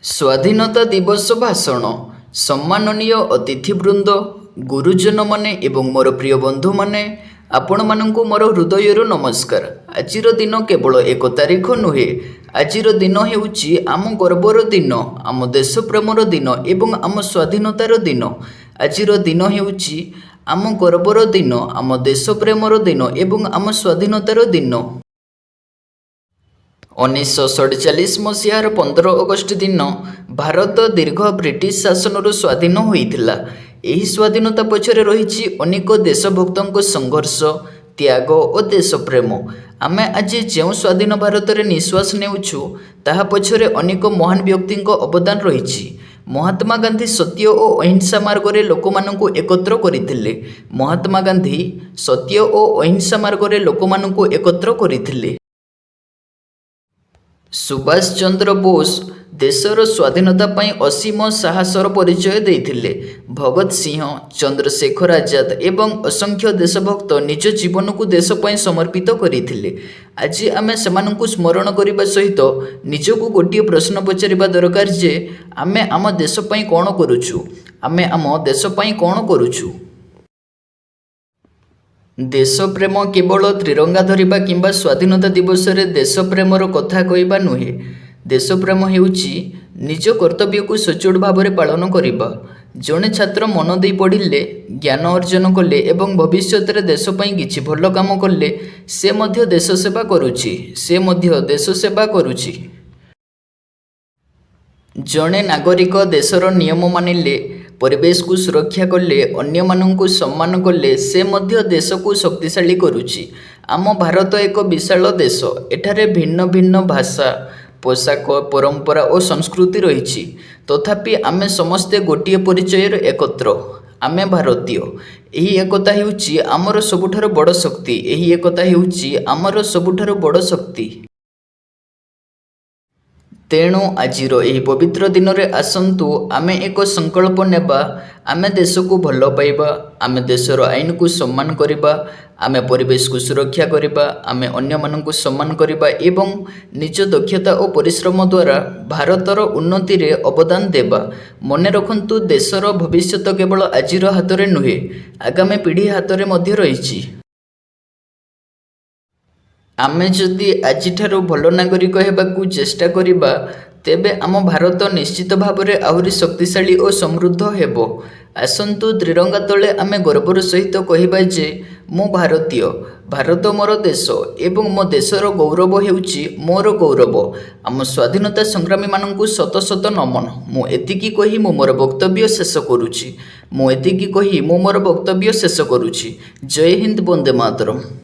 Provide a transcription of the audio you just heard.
ସ୍ୱାଧୀନତା ଦିବସ ଭାଷଣ। ସମ୍ମାନନୀୟ ଅତିଥିବୃନ୍ଦ, ଗୁରୁଜନମାନେ ଏବଂ ମୋର ପ୍ରିୟ ବନ୍ଧୁମାନେ, ଆପଣମାନଙ୍କୁ ମୋର ହୃଦୟରୁ ନମସ୍କାର। ଆଜିର ଦିନ କେବଳ ଏକ ତାରିଖ ନୁହେଁ, ଆଜିର ଦିନ ହେଉଛି ଆମ ଗର୍ବର ଦିନ, ଆମ ଦେଶପ୍ରେମର ଦିନ ଏବଂ ଆମ ସ୍ୱାଧୀନତାର ଦିନ। ଆଜିର ଦିନ ହେଉଛି ଆମ ଗର୍ବର ଦିନ, ଆମ ଦେଶପ୍ରେମର ଦିନ ଏବଂ ଆମ ସ୍ୱାଧୀନତାର ଦିନ। 1947 ମସିହାର 15 ଅଗଷ୍ଟ ଦିନ ଭାରତ ଦୀର୍ଘ ବ୍ରିଟିଶ ଶାସନରୁ ସ୍ୱାଧୀନ ହୋଇଥିଲା। ଏହି ସ୍ୱାଧୀନତା ପଛରେ ରହିଛି ଅନେକ ଦେଶଭକ୍ତଙ୍କ ସଂଘର୍ଷ, ତ୍ୟାଗ ଓ ଦେଶପ୍ରେମ। ଆମେ ଆଜି ଯେଉଁ ସ୍ୱାଧୀନ ଭାରତରେ ନିଶ୍ୱାସ ନେଉଛୁ, ତାହା ପଛରେ ଅନେକ ମହାନ ବ୍ୟକ୍ତିଙ୍କ ଅବଦାନ ରହିଛି। ମହାତ୍ମା ଗାନ୍ଧୀ ସତ୍ୟ ଓ ଅହିଂସା ମାର୍ଗରେ ଲୋକମାନଙ୍କୁ ଏକତ୍ର କରିଥିଲେ। ମହାତ୍ମା ଗାନ୍ଧୀ ସତ୍ୟ ଓ ଅହିଂସା ମାର୍ଗରେ ଲୋକମାନଙ୍କୁ ଏକତ୍ର କରିଥିଲେ। ସୁଭାଷ ଚନ୍ଦ୍ର ବୋଷ ଦେଶର ସ୍ୱାଧୀନତା ପାଇଁ ଅସୀମ ସାହସର ପରିଚୟ ଦେଇଥିଲେ। ଭଗତ ସିଂହ, ଚନ୍ଦ୍ରଶେଖର ଆଜାଦ ଏବଂ ଅସଂଖ୍ୟ ଦେଶଭକ୍ତ ନିଜ ଜୀବନକୁ ଦେଶ ପାଇଁ ସମର୍ପିତ କରିଥିଲେ। ଆଜି ଆମେ ସେମାନଙ୍କୁ ସ୍ମରଣ କରିବା ସହିତ ନିଜକୁ ଗୋଟିଏ ପ୍ରଶ୍ନ ପଚାରିବା ଦରକାର ଯେ ଆମେ ଆମ ଦେଶ ପାଇଁ କ'ଣ କରୁଛୁ? ଆମେ ଆମ ଦେଶ ପାଇଁ କ'ଣ କରୁଛୁ? ଦେଶପ୍ରେମ କେବଳ ତ୍ରିରଙ୍ଗା ଧରିବା କିମ୍ବା ସ୍ୱାଧୀନତା ଦିବସରେ ଦେଶପ୍ରେମର କଥା କହିବା ନୁହେଁ। ଦେଶପ୍ରେମ ହେଉଛି ନିଜ କର୍ତ୍ତବ୍ୟକୁ ସଚ୍ଚୋଟ ଭାବରେ ପାଳନ କରିବା। ଜଣେ ଛାତ୍ର ମନ ଦେଇ ପଢ଼ିଲେ, ଜ୍ଞାନ ଅର୍ଜନ କଲେ ଏବଂ ଭବିଷ୍ୟତରେ ଦେଶ ପାଇଁ କିଛି ଭଲ କାମ କଲେ, ସେ ମଧ୍ୟ ଦେଶ ସେବା କରୁଛି। ଦେଶ ସେବା କରୁଛି। ଜଣେ ନାଗରିକ ଦେଶର ନିୟମ ମାନିଲେ, ପରିବେଶକୁ ସୁରକ୍ଷା କଲେ, ଅନ୍ୟମାନଙ୍କୁ ସମ୍ମାନ କଲେ, ସେ ମଧ୍ୟ ଦେଶକୁ ଶକ୍ତିଶାଳୀ କରୁଛି। ଆମ ଭାରତ ଏକ ବିଶାଳ ଦେଶ। ଏଠାରେ ଭିନ୍ନ ଭିନ୍ନ ଭାଷା, ପୋଷାକ, ପରମ୍ପରା ଓ ସଂସ୍କୃତି ରହିଛି। ତଥାପି ଆମେ ସମସ୍ତେ ଗୋଟିଏ ପରିଚୟରେ ଏକତ୍ର। ଆମେ ଭାରତୀୟ। ଏହି ଏକତା ହେଉଛି ଆମର ସବୁଠାରୁ ବଡ଼ ଶକ୍ତି। ଏହି ଏକତା ହେଉଛି ଆମର ସବୁଠାରୁ ବଡ଼ ଶକ୍ତି। ତେଣୁ ଆଜିର ଏହି ପବିତ୍ର ଦିନରେ ଆସନ୍ତୁ ଆମେ ଏକ ସଂକଳ୍ପ ନେବା, ଆମେ ଦେଶକୁ ଭଲ ପାଇବା, ଆମେ ଦେଶର ଆଇନକୁ ସମ୍ମାନ କରିବା, ଆମେ ପରିବେଶକୁ ସୁରକ୍ଷା କରିବା, ଆମେ ଅନ୍ୟମାନଙ୍କୁ ସମ୍ମାନ କରିବା ଏବଂ ନିଜ ଦକ୍ଷତା ଓ ପରିଶ୍ରମ ଦ୍ୱାରା ଭାରତର ଉନ୍ନତିରେ ଅବଦାନ ଦେବା। ମନେ ରଖନ୍ତୁ, ଦେଶର ଭବିଷ୍ୟତ କେବଳ ଆଜିର ହାତରେ ନୁହେଁ, ଆଗାମୀ ପିଢ଼ି ହାତରେ ମଧ୍ୟ ରହିଛି। ଆମେ ଯଦି ଆଜିଠାରୁ ଭଲ ନାଗରିକ ହେବାକୁ ଚେଷ୍ଟା କରିବା, ତେବେ ଆମ ଭାରତ ନିଶ୍ଚିତ ଭାବରେ ଆହୁରି ଶକ୍ତିଶାଳୀ ଓ ସମୃଦ୍ଧ ହେବ। ଆସନ୍ତୁ ତ୍ରିରଙ୍ଗା ତଳେ ଆମେ ଗର୍ବର ସହିତ କହିବା ଯେ ମୁଁ ଭାରତୀୟ, ଭାରତ ମୋର ଦେଶ ଏବଂ ମୋ ଦେଶର ଗୌରବ ହେଉଛି ମୋର ଗୌରବ। ଆମ ସ୍ୱାଧୀନତା ସଂଗ୍ରାମୀମାନଙ୍କୁ ଶତ ଶତ ନମନ। ମୁଁ ଏତିକି କହି ମୁଁ ମୋର ବକ୍ତବ୍ୟ ଶେଷ କରୁଛି। ଜୟ ହିନ୍ଦ, ବନ୍ଦେ ମାତରମ୍।